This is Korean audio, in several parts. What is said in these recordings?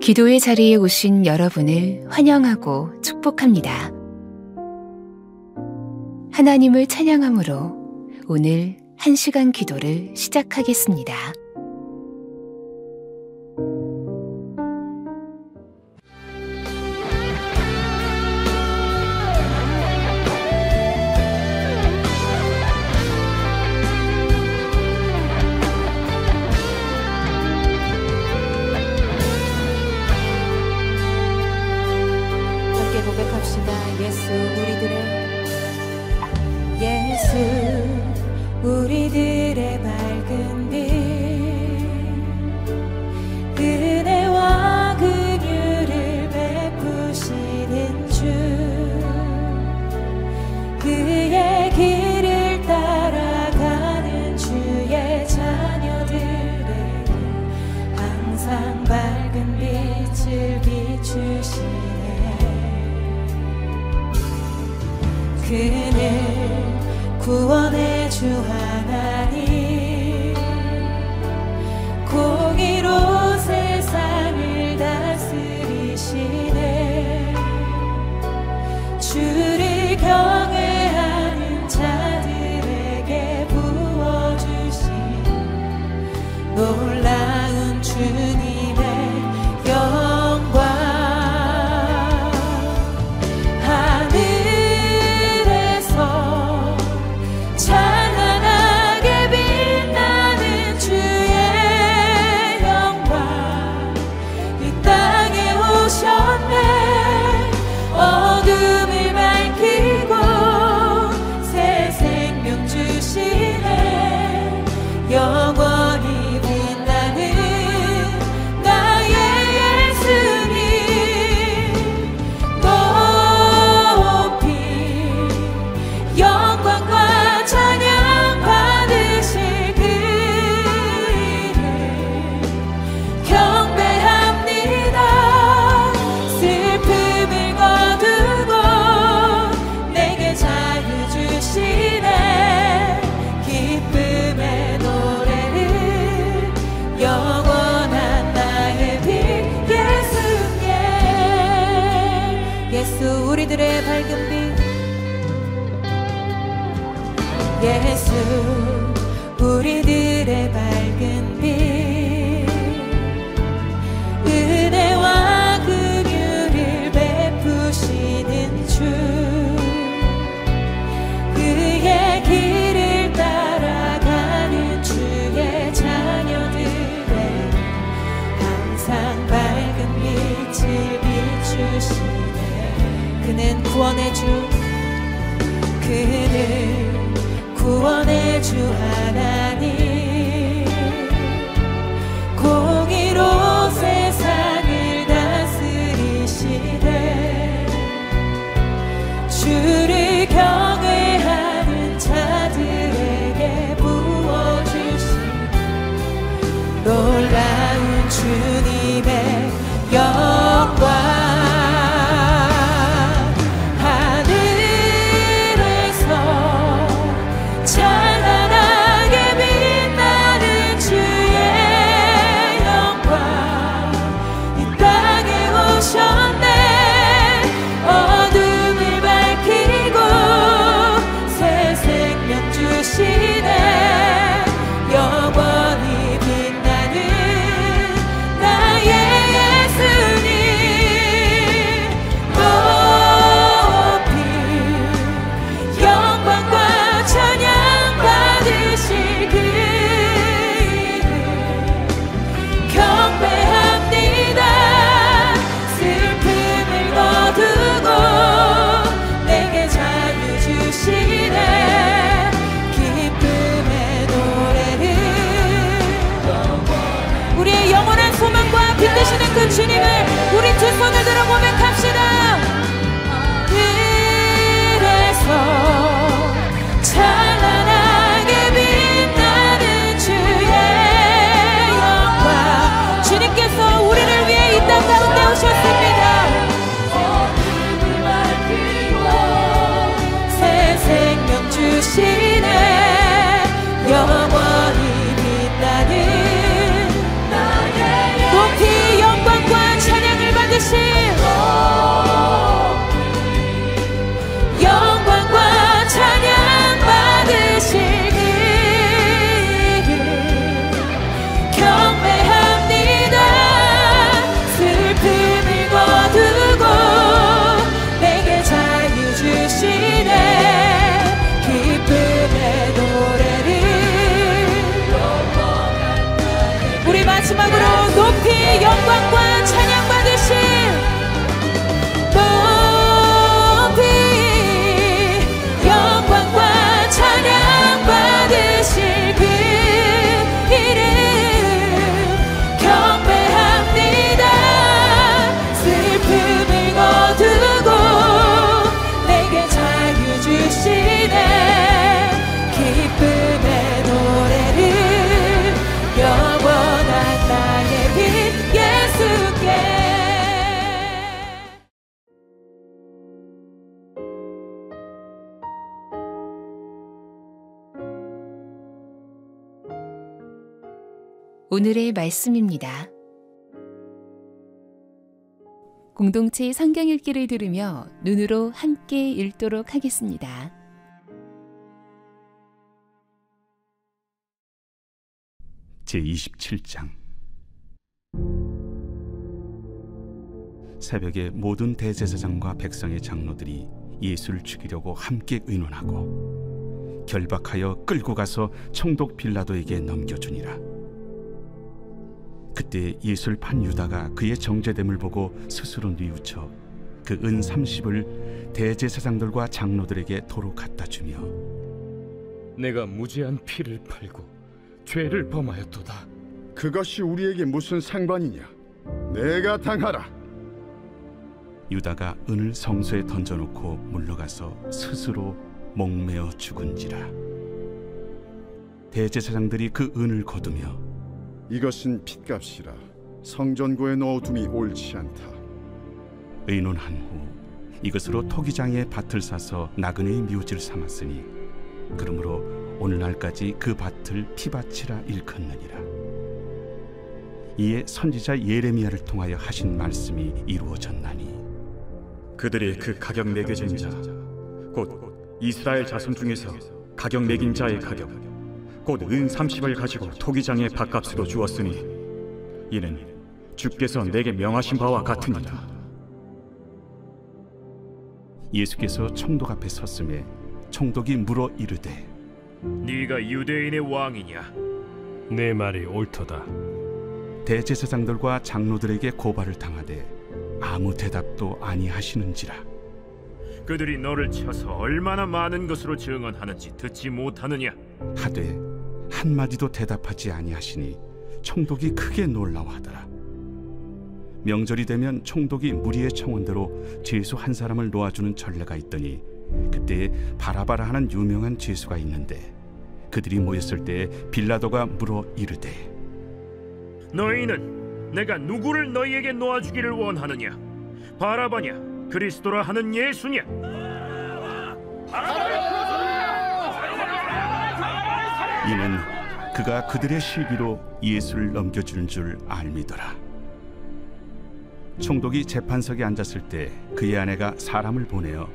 기도의 자리에 오신 여러분을 환영하고 축복합니다. 하나님을 찬양함으로 오늘 1시간 기도를 시작하겠습니다. 우리들의 밝은 빛 은혜와 긍휼을 베푸시는 주 그의 길을 따라가는 주의 자녀들에게 항상 밝은 빛을 비추시네. 그는 구원의 주 하나님 공의로 세상을 다스리시네. 주를 경외하는 자들에게 부어주신 놀라운 주님의 영광 영원히 빛나는 나의 예수님 높이 영광과 찬양 받으실 그 이름 경배합니다. 슬픔을 거두고 내게 자유 주시네. 기쁨의 영원한 나의 빛 예수님. 예수 우리들의 밝은 빛 예수 우리들의 밝은 빛 은혜와 긍휼을 베푸시는 주 그의 길을 따라가는 주의 자녀들의 항상 밝은 빛을 비추시네. 그는 구원의 주 그는 구원의 주 하나님 공의로 세상을 다스리시네. 주를 경외하는 자들에게 부어주신 놀라운 주님의 영광 빛내시는 그 주님을 우리 두 손을 들어 고백합시다. 그래서 찬란하게 빛나는 주의 영광 주님께서 우리를 위해 이 땅 가운데 오셨습니다. 새 생명 오늘의 말씀입니다. 공동체 성경 읽기를 들으며 눈으로 함께 읽도록 하겠습니다. 제27장. 새벽에 모든 대제사장과 백성의 장로들이 예수를 죽이려고 함께 의논하고 결박하여 끌고 가서 총독 빌라도에게 넘겨주니라. 그때 예수를 판 유다가 그의 정죄됨을 보고 스스로 뉘우쳐 그 은 30을 대제사장들과 장로들에게 도로 갖다 주며, 내가 무죄한 피를 팔고 죄를 범하였도다. 그것이 우리에게 무슨 상관이냐? 내가 당하라. 유다가 은을 성소에 던져놓고 물러가서 스스로 목매어 죽은지라. 대제사장들이 그 은을 거두며, 이것은 핏값이라 성전고에 넣어둠이 옳지 않다. 의논한 후 이것으로 토기장에 밭을 사서 나그네의 묘지를 삼았으니 그러므로 오늘날까지 그 밭을 피밭이라 일컫느니라. 이에 선지자 예레미야를 통하여 하신 말씀이 이루어졌나니, 그들이 그 가격 매겨진 자, 곧 이스라엘 자손 중에서 가격 매긴 자의 가격, 곧 은 30을 가지고 토기장의 밭값으로 주었으니 이는 주께서 내게 명하신 바와 같으니라. 예수께서 총독 앞에 섰음에 총독이 물어 이르되, 네가 유대인의 왕이냐? 내 말이 옳도다. 대제사장들과 장로들에게 고발을 당하되 아무 대답도 아니하시는지라. 그들이 너를 쳐서 얼마나 많은 것으로 증언하는지 듣지 못하느냐? 하되 한마디도 대답하지 아니하시니 총독이 크게 놀라워하더라. 명절이 되면 총독이 무리의 청원대로 죄수 한 사람을 놓아주는 전례가 있더니, 그때 바라바라 하는 유명한 죄수가 있는데 그들이 모였을 때 빌라도가 물어 이르되, 너희는 내가 누구를 너희에게 놓아주기를 원하느냐? 바라바냐? 그리스도라 하는 예수냐? 이는 그가 그들의 시기로 예수를 넘겨주는 줄 알미더라. 총독이 재판석에 앉았을 때 그의 아내가 사람을 보내어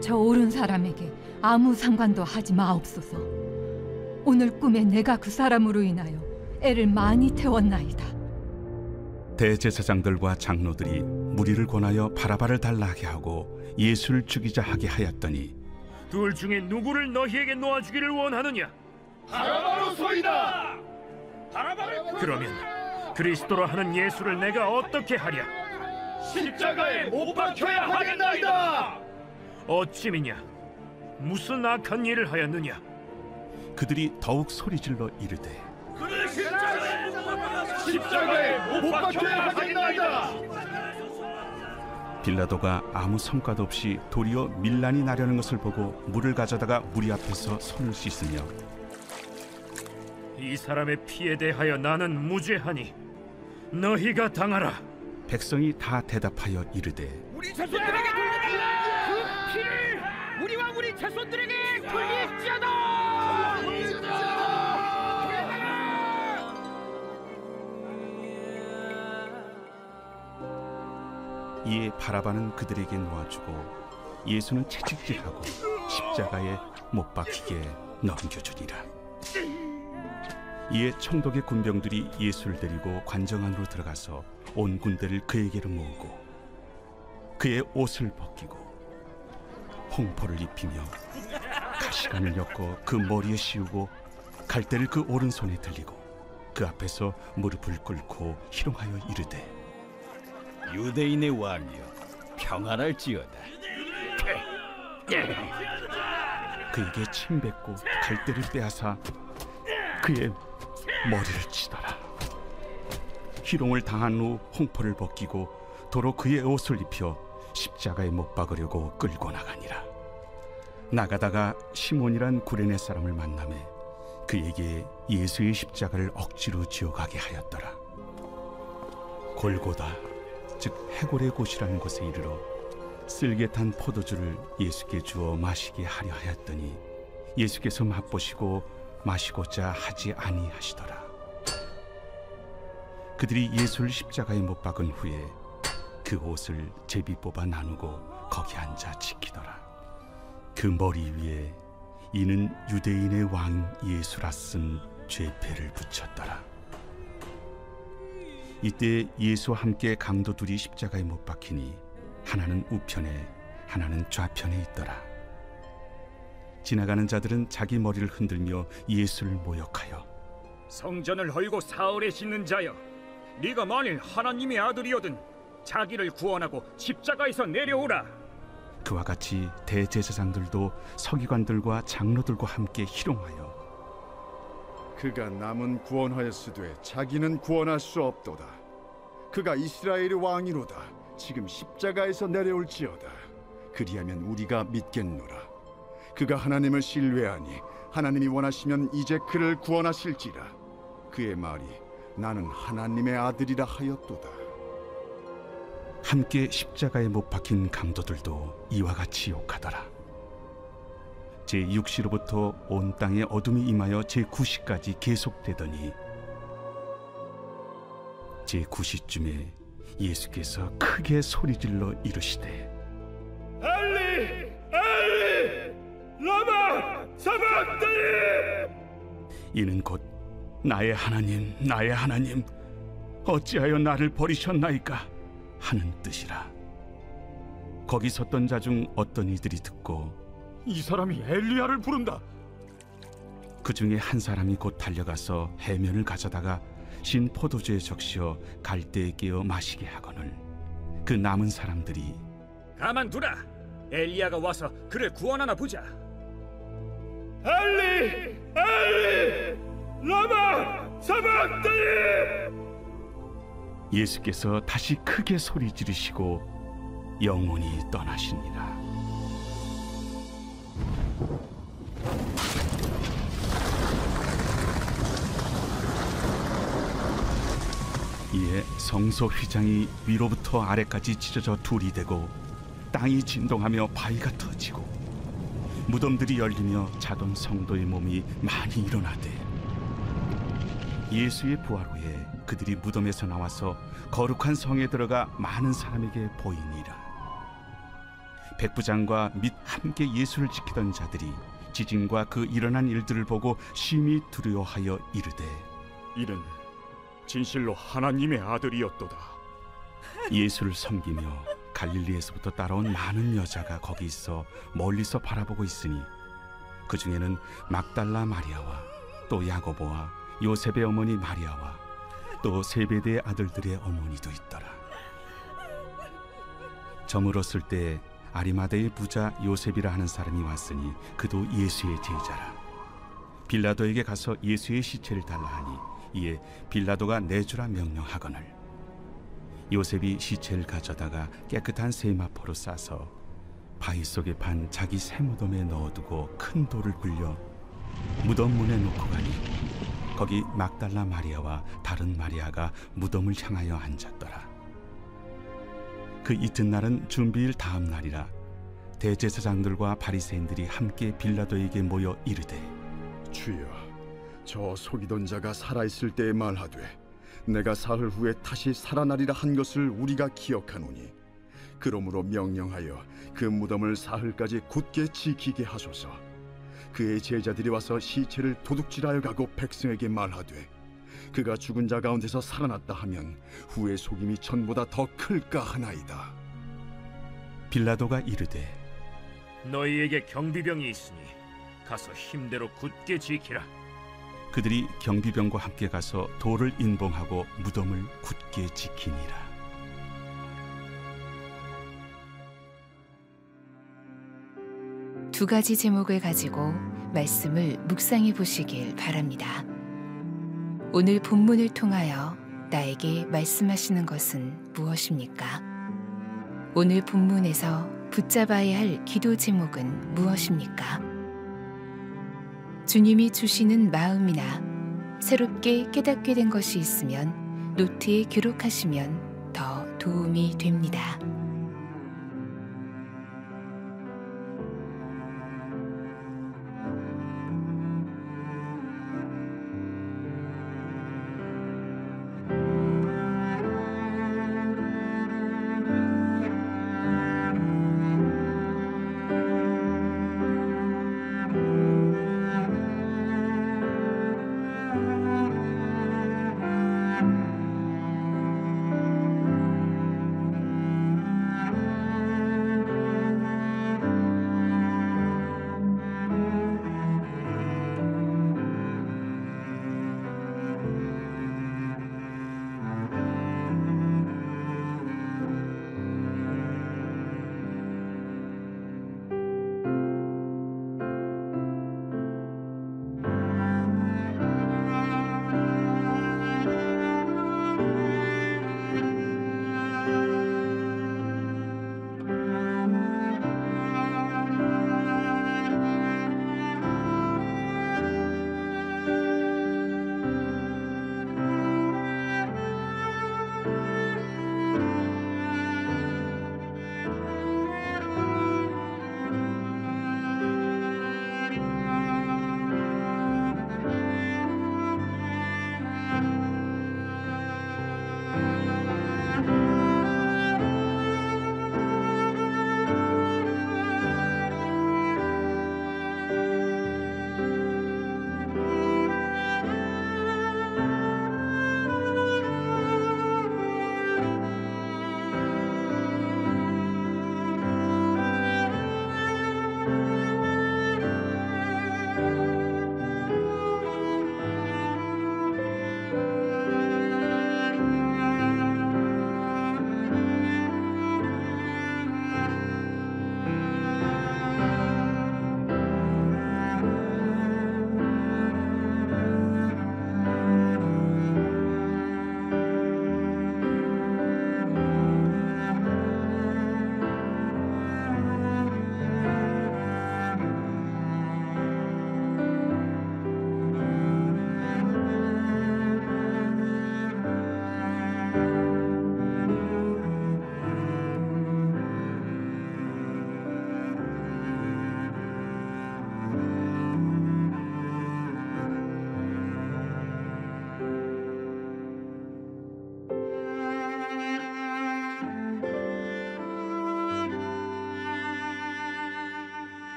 저 옳은 사람에게 아무 상관도 하지 마옵소서. 오늘 꿈에 내가 그 사람으로 인하여 애를 많이 태웠나이다. 대제사장들과 장로들이 무리를 권하여 바라바를 달라하게 하고 예수를 죽이자 하게 하였더니, 둘 중에 누구를 너희에게 놓아주기를 원하느냐? 바라바로소이다. 그러면 그리스도라 하는 예수를 내가 어떻게 하랴? 십자가에 못 박혀야 하겠나이다. 어찌미냐? 무슨 악한 일을 하였느냐? 그들이 더욱 소리질러 이르되, 십자가에 못 박혀야 하겠나이다. 빌라도가 아무 성과도 없이 도리어 밀란이 나려는 것을 보고 물을 가져다가 무리 앞에서 손을 씻으며, 이 사람의 피에 대하여 나는 무죄하니 너희가 당하라. 백성이 다 대답하여 이르되, 우리 자손들에게 돌리라. 그 피를 우리와 우리 자손들에게 돌릴지어다. 이에 바라바는 그들에게 놓아주고 예수는 채찍질하고 십자가에 못 박히게 넘겨주니라. 이에 총독의 군병들이 예수를 데리고 관정 안으로 들어가서 온 군대를 그에게로 모으고 그의 옷을 벗기고 홍포를 입히며 가시관을 엮어 그 머리에 씌우고 갈대를 그 오른손에 들리고 그 앞에서 무릎을 꿇고 희롱하여 이르되, 유대인의 왕이여, 평안할지어다. 그에게 침 뱉고 갈대를 빼앗아 그의 머리를 치더라. 희롱을 당한 후 홍포를 벗기고 도로 그의 옷을 입혀 십자가에 못 박으려고 끌고 나가니라. 나가다가 시몬이란 구레네 사람을 만나매 그에게 예수의 십자가를 억지로 지어가게 하였더라. 골고다, 즉 해골의 곳이라는 곳에 이르러 쓸개 탄 포도주를 예수께 주어 마시게 하려 하였더니 예수께서 맛보시고 마시고자 하지 아니하시더라. 그들이 예수를 십자가에 못 박은 후에 그 옷을 제비 뽑아 나누고 거기 앉아 지키더라. 그 머리 위에 이는 유대인의 왕 예수라 쓴 죄패를 붙였더라. 이때 예수와 함께 강도 둘이 십자가에 못 박히니 하나는 우편에 하나는 좌편에 있더라. 지나가는 자들은 자기 머리를 흔들며 예수를 모욕하여 성전을 헐고 사흘에 씻는 자여, 네가 만일 하나님의 아들이거든 자기를 구원하고 십자가에서 내려오라. 그와 같이 대제사장들도 서기관들과 장로들과 함께 희롱하여 그가 남은 구원하였으되 자기는 구원할 수 없도다. 그가 이스라엘의 왕이로다. 지금 십자가에서 내려올지어다. 그리하면 우리가 믿겠노라. 그가 하나님을 신뢰하니 하나님이 원하시면 이제 그를 구원하실지라. 그의 말이 나는 하나님의 아들이라 하였도다. 함께 십자가에 못 박힌 강도들도 이와 같이 욕하더라. 제6시로부터 온 땅에 어둠이 임하여 제9시까지 계속되더니 제9시쯤에 예수께서 크게 소리질러 이르시되 엘리 엘리 라마 사박다니. 이는 곧 나의 하나님 어찌하여 나를 버리셨나이까 하는 뜻이라. 거기 섰던 자 중 어떤 이들이 듣고 이 사람이 엘리야를 부른다. 그 중에 한 사람이 곧 달려가서 해면을 가져다가 신 포도주에 적시어 갈대에 깨어 마시게 하거늘 그 남은 사람들이 가만두라. 엘리야가 와서 그를 구원하나 보자. 엘리 엘리 라마 사박다니. 예수께서 다시 크게 소리 지르시고 영원히 떠나시니라. 이에 성소 휘장이 위로부터 아래까지 찢어져 둘이 되고 땅이 진동하며 바위가 터지고 무덤들이 열리며 자던 성도의 몸이 많이 일어나되 예수의 부활 후에 그들이 무덤에서 나와서 거룩한 성에 들어가 많은 사람에게 보이니라. 백부장과 및 함께 예수를 지키던 자들이 지진과 그 일어난 일들을 보고 심히 두려워하여 이르되 이는 진실로 하나님의 아들이었도다. 예수를 섬기며 갈릴리에서부터 따라온 많은 여자가 거기 있어 멀리서 바라보고 있으니 그 중에는 막달라 마리아와 또 야고보와 요셉의 어머니 마리아와 또 세베대의 아들들의 어머니도 있더라. 저물었을 때 아리마대의 부자 요셉이라 하는 사람이 왔으니 그도 예수의 제자라. 빌라도에게 가서 예수의 시체를 달라 하니 이에 빌라도가 내주라 명령하거늘 요셉이 시체를 가져다가 깨끗한 세마포로 싸서 바위 속에 판 자기 새 무덤에 넣어두고 큰 돌을 굴려 무덤 문에 놓고 가니 거기 막달라 마리아와 다른 마리아가 무덤을 향하여 앉았더라. 그 이튿날은 준비일 다음 날이라. 대제사장들과 바리새인들이 함께 빌라도에게 모여 이르되 주여, 저 속이던 자가 살아있을 때에 말하되 내가 사흘 후에 다시 살아나리라 한 것을 우리가 기억하노니 그러므로 명령하여 그 무덤을 사흘까지 굳게 지키게 하소서. 그의 제자들이 와서 시체를 도둑질하여 가고 백성에게 말하되 그가 죽은 자 가운데서 살아났다 하면 후의 속임이 전보다 더 클까 하나이다. 빌라도가 이르되 너희에게 경비병이 있으니 가서 힘대로 굳게 지키라. 그들이 경비병과 함께 가서 돌을 인봉하고 무덤을 굳게 지키니라. 두 가지 제목을 가지고 말씀을 묵상해 보시길 바랍니다. 오늘 본문을 통하여 나에게 말씀하시는 것은 무엇입니까? 오늘 본문에서 붙잡아야 할 기도 제목은 무엇입니까? 주님이 주시는 마음이나 새롭게 깨닫게 된 것이 있으면 노트에 기록하시면 더 도움이 됩니다.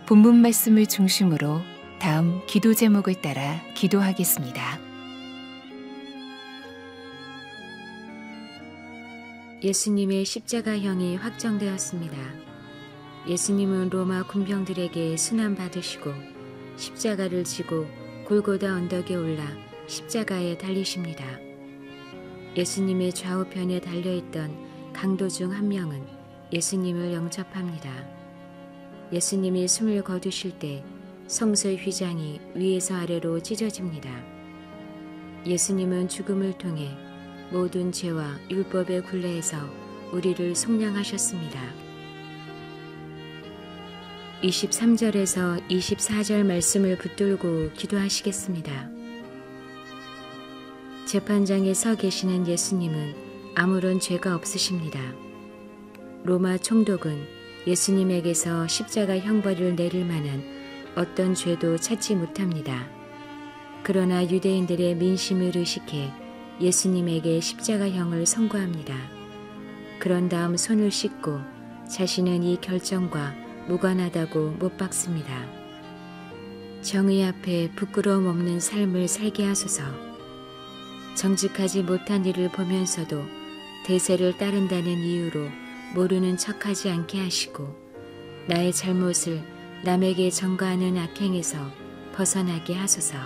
본문 말씀을 중심으로 다음 기도 제목을 따라 기도하겠습니다. 예수님의 십자가형이 확정되었습니다. 예수님은 로마 군병들에게 순환받으시고 십자가를 지고 골고다 언덕에 올라 십자가에 달리십니다. 예수님의 좌우편에 달려있던 강도 중 한 명은 예수님을 영접합니다. 예수님이 숨을 거두실 때 성소의 휘장이 위에서 아래로 찢어집니다. 예수님은 죽음을 통해 모든 죄와 율법의 굴레에서 우리를 속량하셨습니다. 23절에서 24절 말씀을 붙들고 기도하시겠습니다. 재판장에 서 계시는 예수님은 아무런 죄가 없으십니다. 로마 총독은 예수님에게서 십자가 형벌을 내릴 만한 어떤 죄도 찾지 못합니다. 그러나 유대인들의 민심을 의식해 예수님에게 십자가형을 선고합니다. 그런 다음 손을 씻고 자신은 이 결정과 무관하다고 못 박습니다. 정의 앞에 부끄러움 없는 삶을 살게 하소서. 정직하지 못한 일을 보면서도 대세를 따른다는 이유로 모르는 척하지 않게 하시고 나의 잘못을 남에게 전가하는 악행에서 벗어나게 하소서.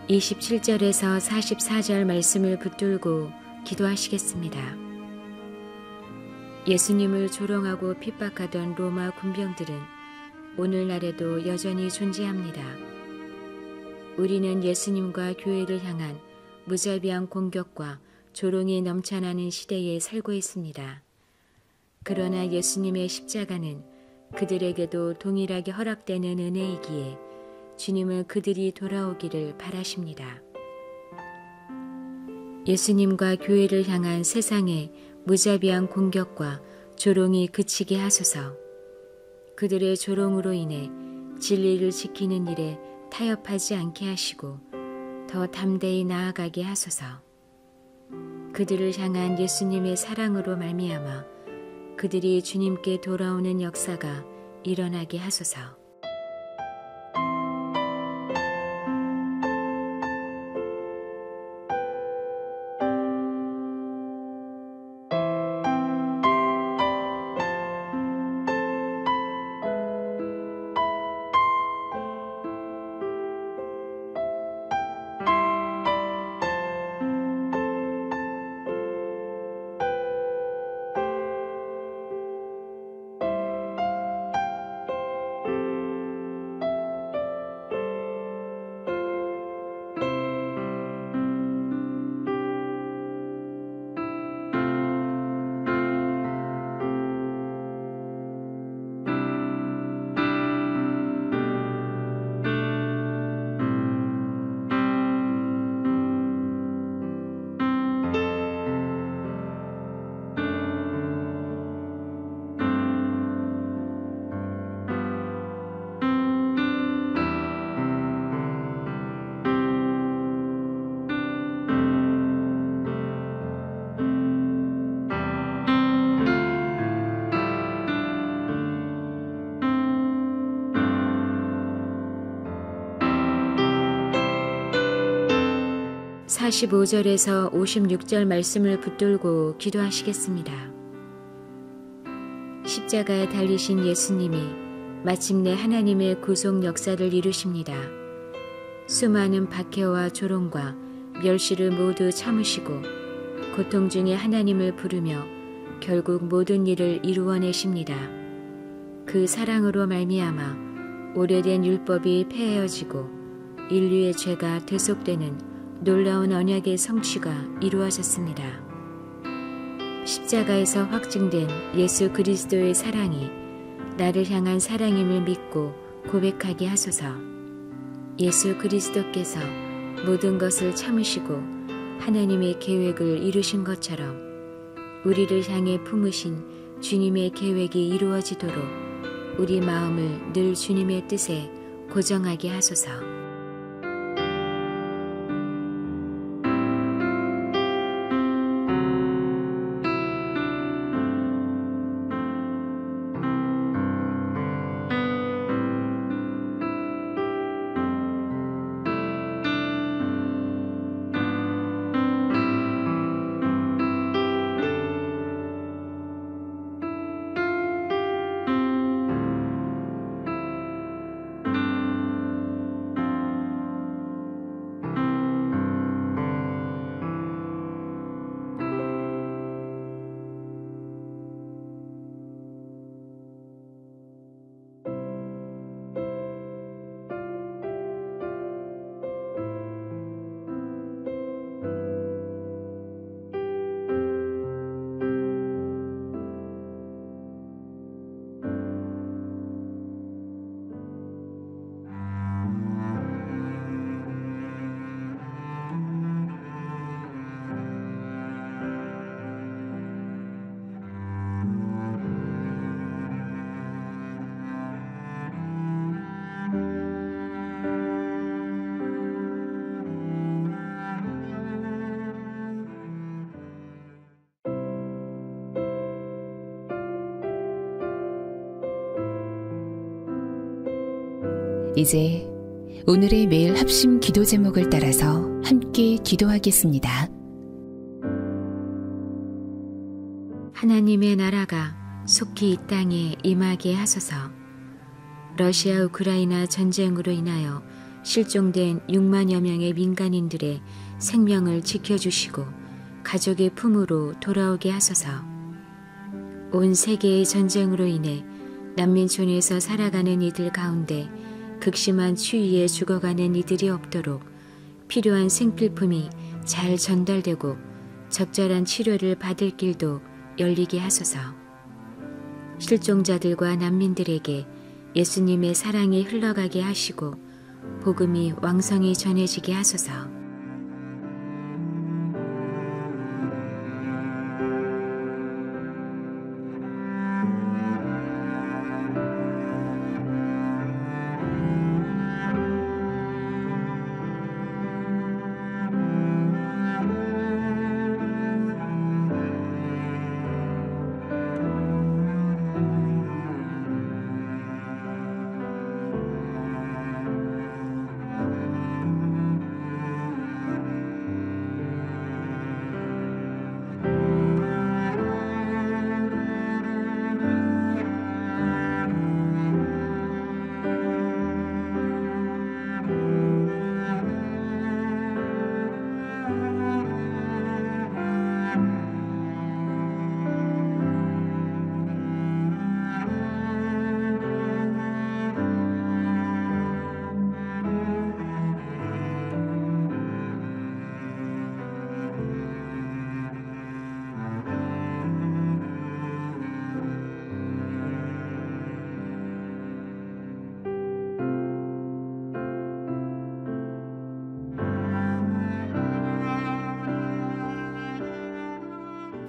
(27절에서 44절) 말씀을 붙들고 기도하시겠습니다. 예수님을 조롱하고 핍박하던 로마 군병들은 오늘날에도 여전히 존재합니다. 우리는 예수님과 교회를 향한 무자비한 공격과 조롱이 넘쳐나는 시대에 살고 있습니다. 그러나 예수님의 십자가는 그들에게도 동일하게 허락되는 은혜이기에 주님은 그들이 돌아오기를 바라십니다. 예수님과 교회를 향한 세상의 무자비한 공격과 조롱이 그치게 하소서. 그들의 조롱으로 인해 진리를 지키는 일에 타협하지 않게 하시고 더 담대히 나아가게 하소서. 그들을 향한 예수님의 사랑으로 말미암아 그들이 주님께 돌아오는 역사가 일어나게 하소서. 45절에서 56절 말씀을 붙들고 기도하시겠습니다. 십자가에 달리신 예수님이 마침내 하나님의 구속 역사를 이루십니다. 수많은 박해와 조롱과 멸시를 모두 참으시고 고통 중에 하나님을 부르며 결국 모든 일을 이루어내십니다. 그 사랑으로 말미암아 오래된 율법이 폐해어지고 인류의 죄가 대속되는 놀라운 언약의 성취가 이루어졌습니다. 십자가에서 확증된 예수 그리스도의 사랑이 나를 향한 사랑임을 믿고 고백하게 하소서. 예수 그리스도께서 모든 것을 참으시고 하나님의 계획을 이루신 것처럼 우리를 향해 품으신 주님의 계획이 이루어지도록 우리 마음을 늘 주님의 뜻에 고정하게 하소서. 이제 오늘의 매일 합심 기도 제목을 따라서 함께 기도하겠습니다. 하나님의 나라가 속히 이 땅에 임하게 하소서. 러시아 우크라이나 전쟁으로 인하여 실종된 6만여 명의 민간인들의 생명을 지켜주시고 가족의 품으로 돌아오게 하소서. 온 세계의 전쟁으로 인해 난민촌에서 살아가는 이들 가운데 극심한 추위에 죽어가는 이들이 없도록 필요한 생필품이 잘 전달되고 적절한 치료를 받을 길도 열리게 하소서. 실종자들과 난민들에게 예수님의 사랑이 흘러가게 하시고 복음이 왕성히 전해지게 하소서.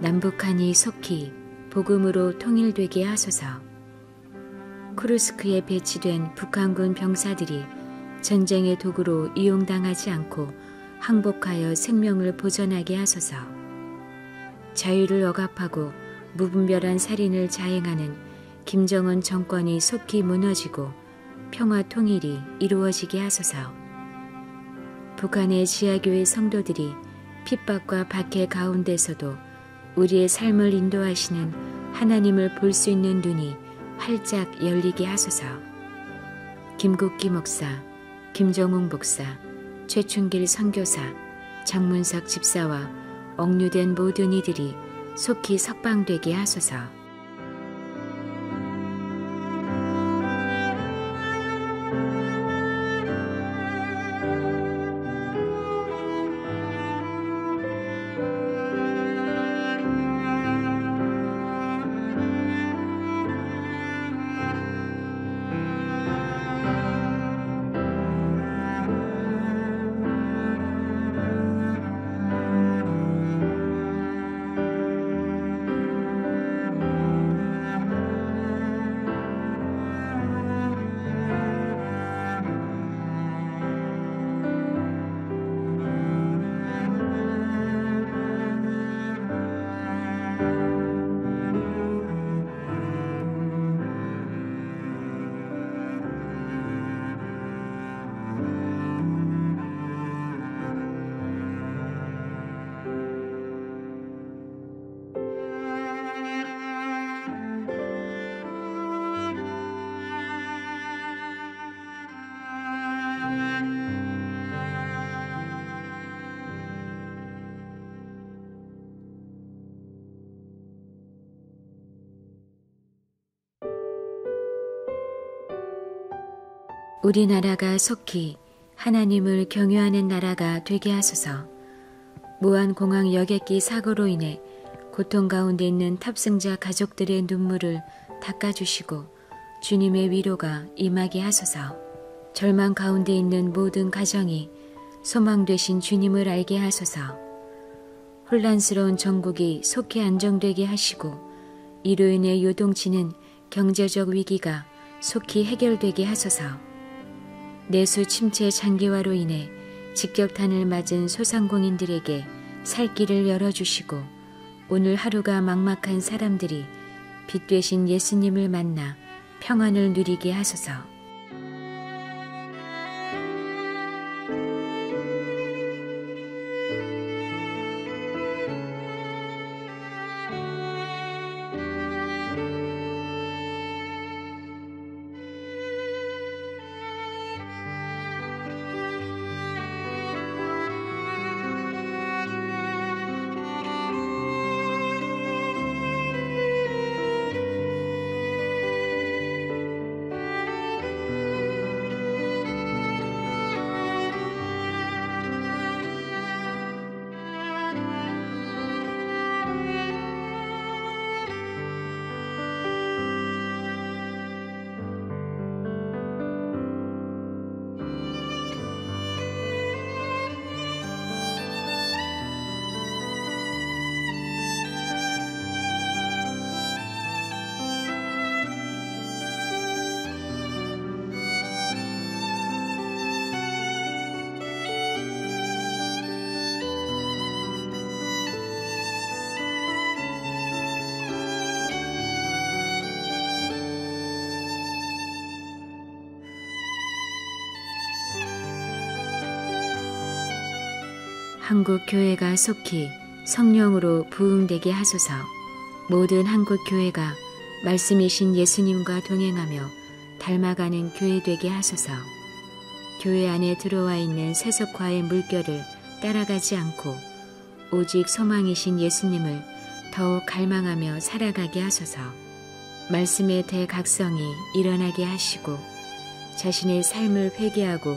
남북한이 속히 복음으로 통일되게 하소서. 쿠르스크에 배치된 북한군 병사들이 전쟁의 도구로 이용당하지 않고 항복하여 생명을 보전하게 하소서. 자유를 억압하고 무분별한 살인을 자행하는 김정은 정권이 속히 무너지고 평화 통일이 이루어지게 하소서. 북한의 지하교회 성도들이 핍박과 박해 가운데서도 우리의 삶을 인도하시는 하나님을 볼 수 있는 눈이 활짝 열리게 하소서. 김국기 목사, 김정웅 목사, 최춘길 선교사, 장문석 집사와 억류된 모든 이들이 속히 석방되게 하소서. 우리나라가 속히 하나님을 경유하는 나라가 되게 하소서. 무안공항 여객기 사고로 인해 고통 가운데 있는 탑승자 가족들의 눈물을 닦아주시고 주님의 위로가 임하게 하소서. 절망 가운데 있는 모든 가정이 소망 되신 주님을 알게 하소서. 혼란스러운 전국이 속히 안정되게 하시고 이로 인해 요동치는 경제적 위기가 속히 해결되게 하소서. 내수 침체 장기화로 인해 직격탄을 맞은 소상공인들에게 살 길을 열어주시고 오늘 하루가 막막한 사람들이 빛 되신 예수님을 만나 평안을 누리게 하소서. 한국 교회가 속히 성령으로 부흥되게 하소서. 모든 한국 교회가 말씀이신 예수님과 동행하며 닮아가는 교회 되게 하소서. 교회 안에 들어와 있는 세속화의 물결을 따라가지 않고 오직 소망이신 예수님을 더욱 갈망하며 살아가게 하소서. 말씀의 대각성이 일어나게 하시고 자신의 삶을 회개하고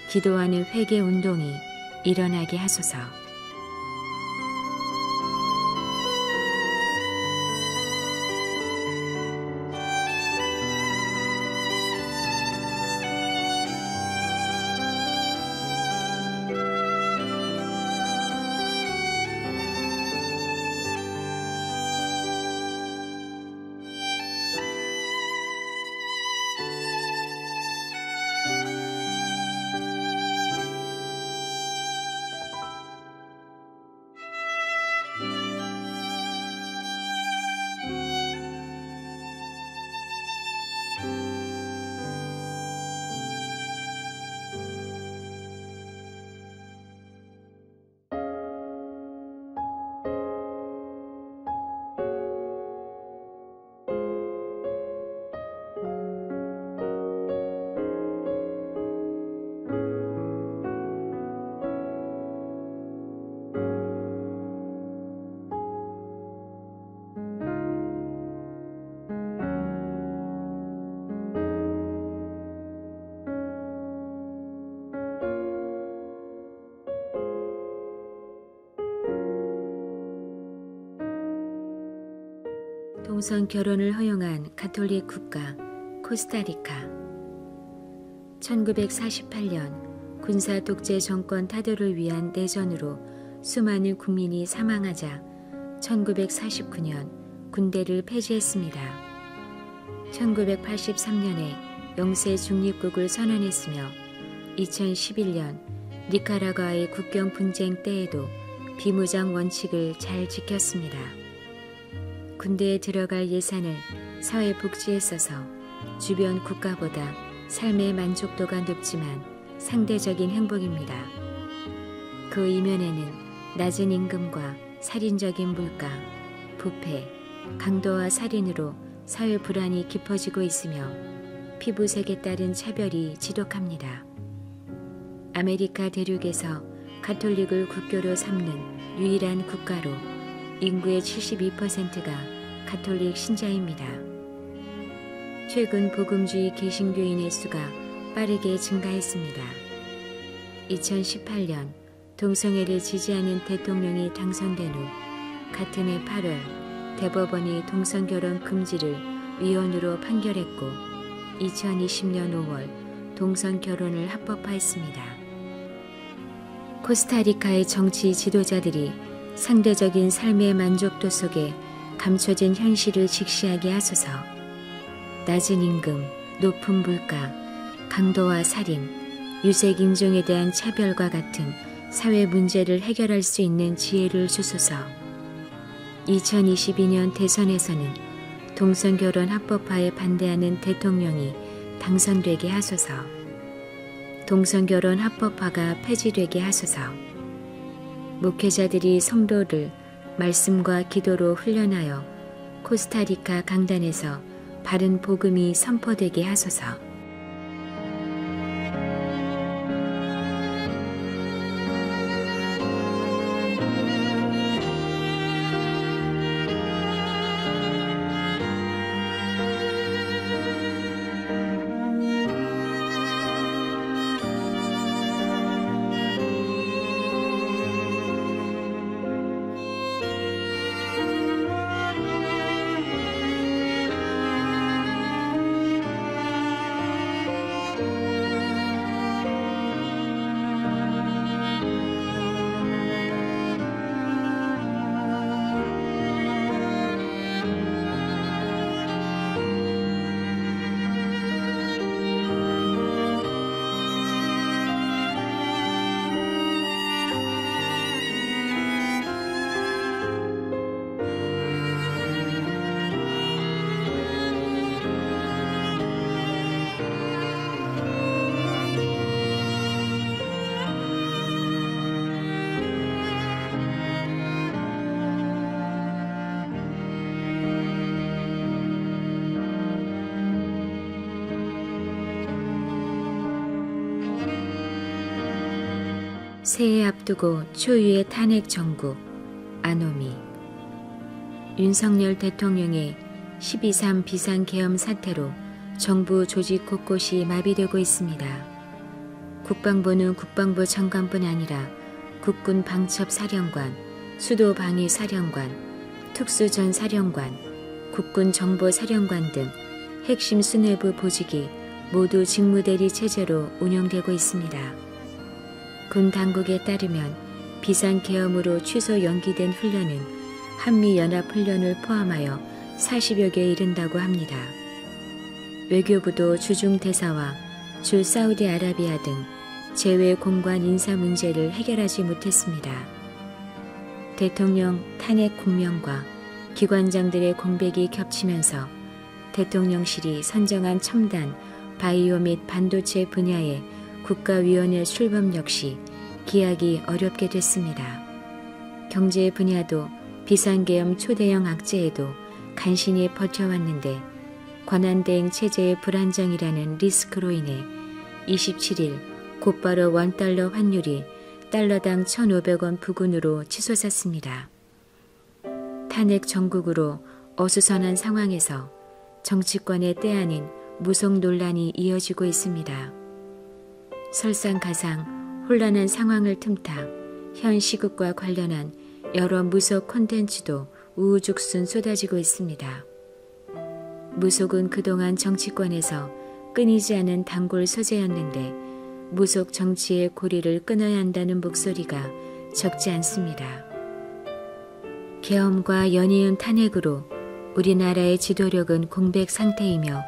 기도하는 회개 운동이 일어나게 하소서. 동성 결혼을 허용한 가톨릭 국가 코스타리카. 1948년 군사 독재 정권 타도를 위한 내전으로 수많은 국민이 사망하자 1949년 군대를 폐지했습니다. 1983년에 영세 중립국을 선언했으며 2011년 니카라과의 국경 분쟁 때에도 비무장 원칙을 잘 지켰습니다. 군대에 들어갈 예산을 사회복지에 써서 주변 국가보다 삶의 만족도가 높지만 상대적인 행복입니다. 그 이면에는 낮은 임금과 살인적인 물가, 부패, 강도와 살인으로 사회 불안이 깊어지고 있으며 피부색에 따른 차별이 지독합니다. 아메리카 대륙에서 가톨릭을 국교로 삼는 유일한 국가로 인구의 72%가 가톨릭 신자입니다. 최근 복음주의 개신교인의 수가 빠르게 증가했습니다. 2018년 동성애를 지지하는 대통령이 당선된 후 같은 해 8월 대법원이 동성결혼 금지를 위헌으로 판결했고 2020년 5월 동성결혼을 합법화했습니다. 코스타리카의 정치 지도자들이 상대적인 삶의 만족도 속에 감춰진 현실을 직시하게 하소서. 낮은 임금, 높은 물가, 강도와 살인, 유색 인종에 대한 차별과 같은 사회 문제를 해결할 수 있는 지혜를 주소서. 2022년 대선에서는 동성결혼 합법화에 반대하는 대통령이 당선되게 하소서. 동성결혼 합법화가 폐지되게 하소서. 목회자들이 성도를 말씀과 기도로 훈련하여 코스타리카 강단에서 바른 복음이 선포되게 하소서. 새해 앞두고 초유의 탄핵 정국 아노미. 윤석열 대통령의 12.3 비상계엄 사태로 정부 조직 곳곳이 마비되고 있습니다. 국방부는 국방부 장관뿐 아니라 국군 방첩사령관, 수도방위사령관, 특수전사령관, 국군정보사령관 등 핵심 수뇌부 보직이 모두 직무대리 체제로 운영되고 있습니다. 군 당국에 따르면 비상계엄으로 취소 연기된 훈련은 한미연합훈련을 포함하여 40여 개에 이른다고 합니다. 외교부도 주중대사와 주 사우디아라비아 등 제외 공관 인사 문제를 해결하지 못했습니다. 대통령 탄핵 국면과 기관장들의 공백이 겹치면서 대통령실이 선정한 첨단, 바이오 및 반도체 분야의 국가위원회 출범 역시 기약이 어렵게 됐습니다. 경제 분야도 비상계엄 초대형 악재에도 간신히 버텨왔는데 권한대행 체제의 불안정이라는 리스크로 인해 27일 곧바로 원달러 환율이 달러당 1,500원 부근으로 치솟았습니다. 탄핵 정국으로 어수선한 상황에서 정치권의 때 아닌 무속 논란이 이어지고 있습니다. 설상가상 혼란한 상황을 틈타 현 시국과 관련한 여러 무속 콘텐츠도 우후죽순 쏟아지고 있습니다. 무속은 그동안 정치권에서 끊이지 않은 단골 소재였는데 무속 정치의 고리를 끊어야 한다는 목소리가 적지 않습니다. 계엄과 연이은 탄핵으로 우리나라의 지도력은 공백 상태이며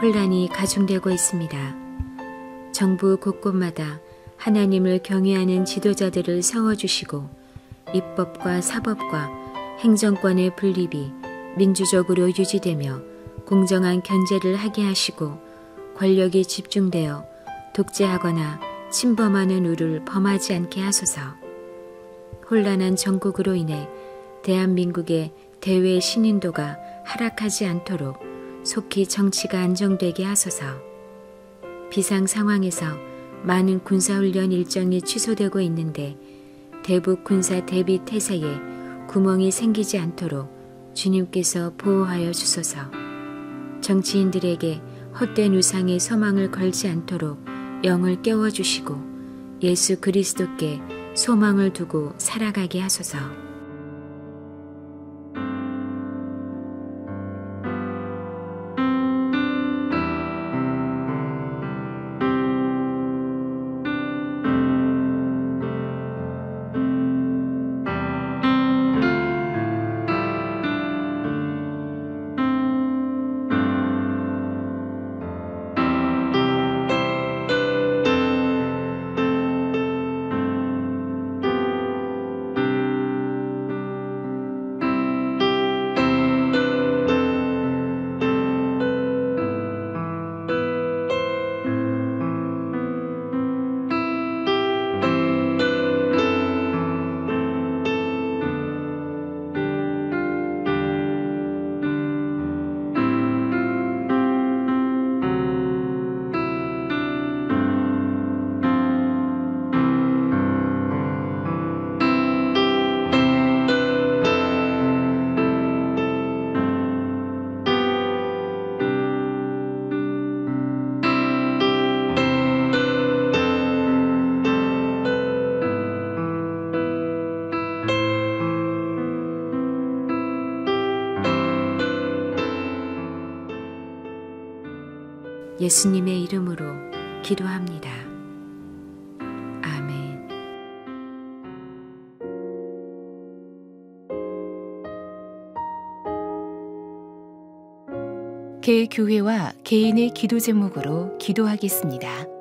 혼란이 가중되고 있습니다. 정부 곳곳마다 하나님을 경외하는 지도자들을 세워주시고 입법과 사법과 행정권의 분립이 민주적으로 유지되며 공정한 견제를 하게 하시고 권력이 집중되어 독재하거나 침범하는 우를 범하지 않게 하소서. 혼란한 정국으로 인해 대한민국의 대외 신인도가 하락하지 않도록 속히 정치가 안정되게 하소서. 비상 상황에서 많은 군사훈련 일정이 취소되고 있는데 대북 군사 대비 태세에 구멍이 생기지 않도록 주님께서 보호하여 주소서. 정치인들에게 헛된 우상의 소망을 걸지 않도록 영을 깨워주시고 예수 그리스도께 소망을 두고 살아가게 하소서. 예수님의 이름으로 기도합니다. 아멘. 개교회와 개인의 기도 제목으로 기도하겠습니다.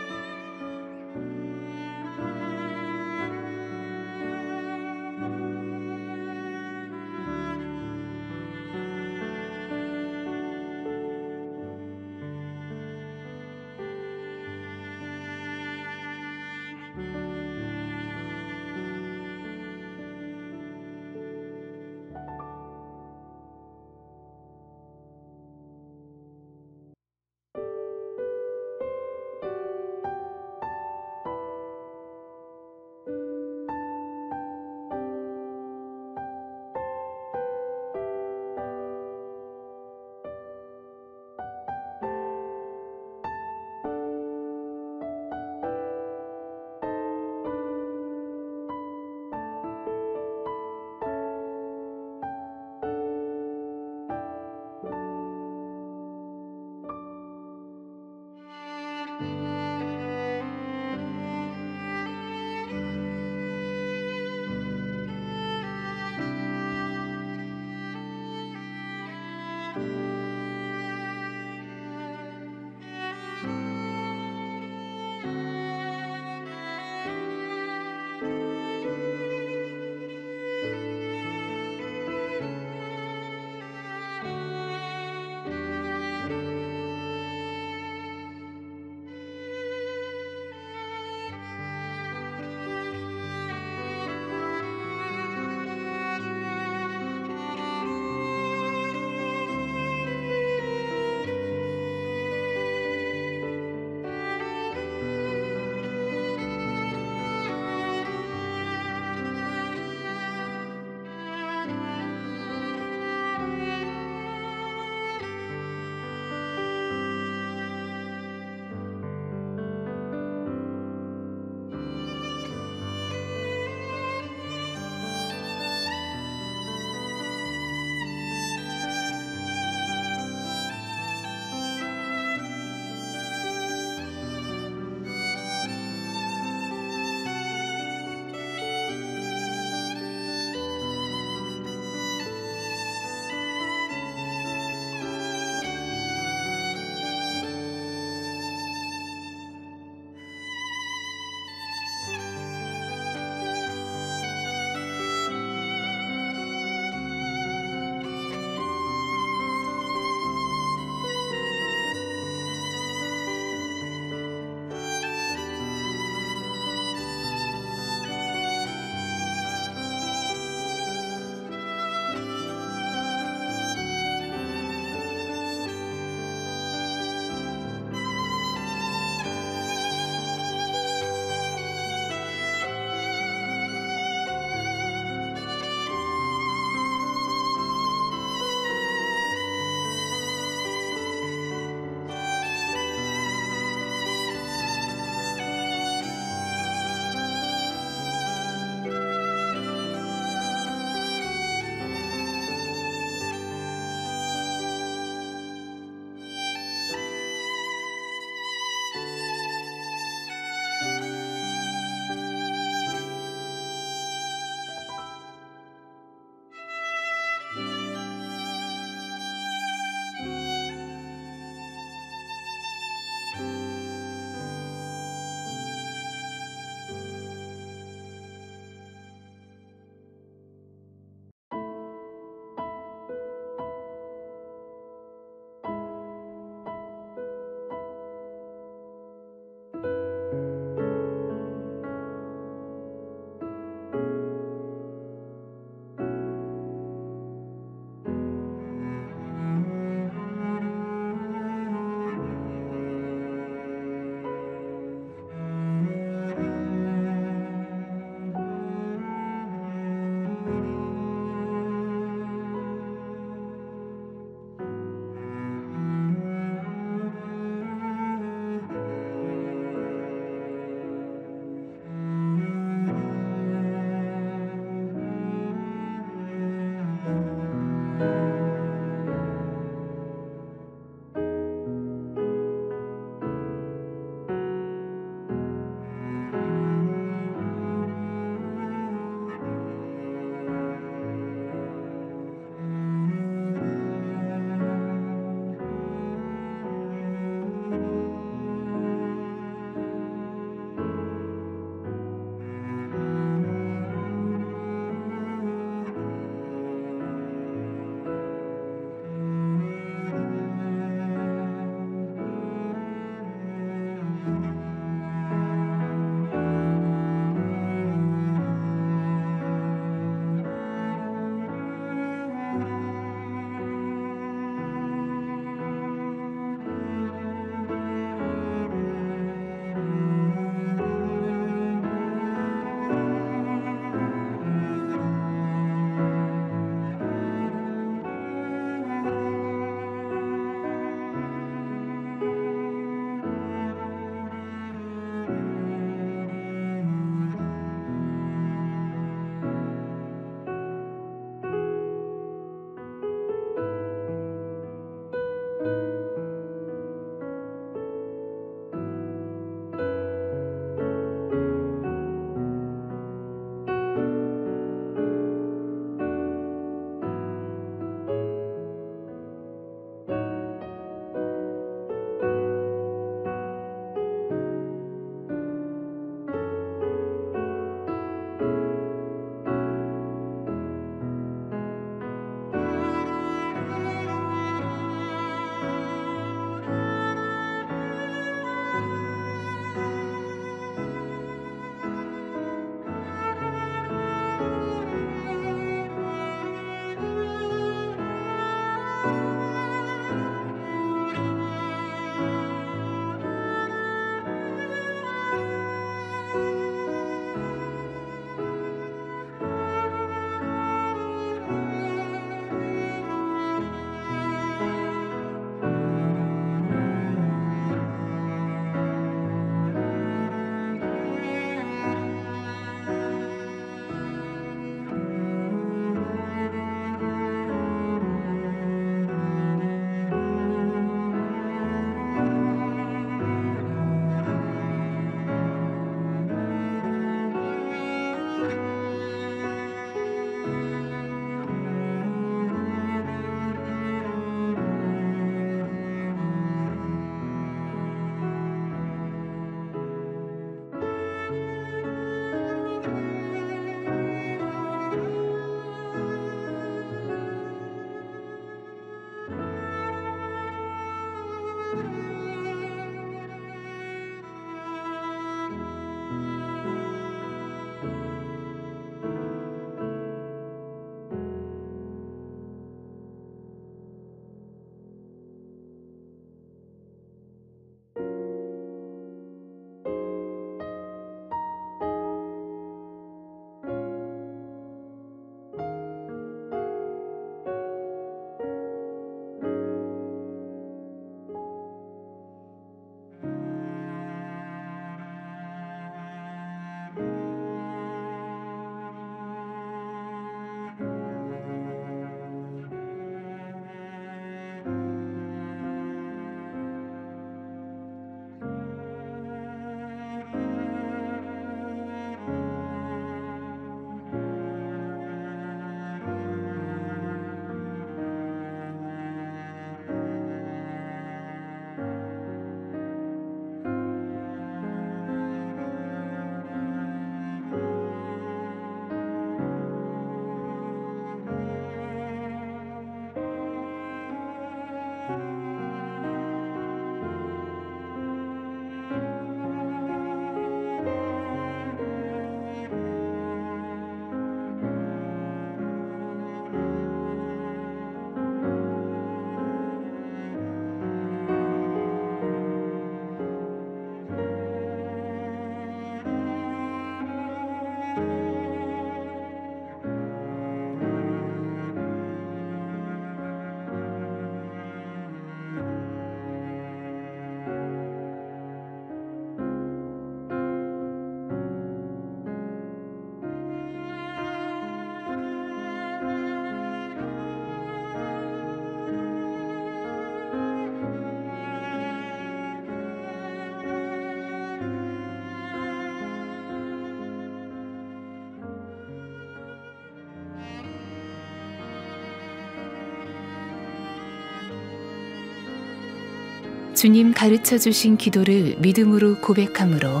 주님 가르쳐 주신 기도를 믿음으로 고백함으로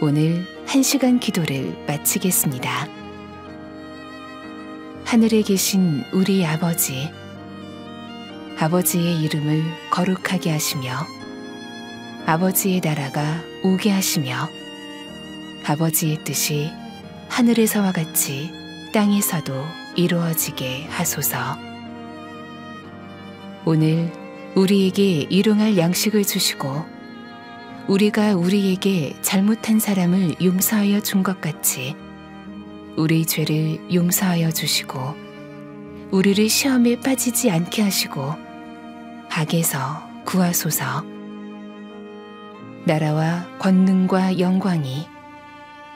오늘 1시간 기도를 마치겠습니다. 하늘에 계신 우리 아버지, 아버지의 이름을 거룩하게 하시며 아버지의 나라가 오게 하시며 아버지의 뜻이 하늘에서와 같이 땅에서도 이루어지게 하소서. 오늘 우리에게 일용할 양식을 주시고 우리가 우리에게 잘못한 사람을 용서하여 준 것 같이 우리 죄를 용서하여 주시고 우리를 시험에 빠지지 않게 하시고 악에서 구하소서. 나라와 권능과 영광이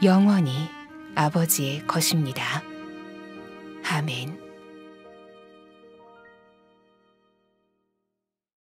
영원히 아버지의 것입니다. 아멘.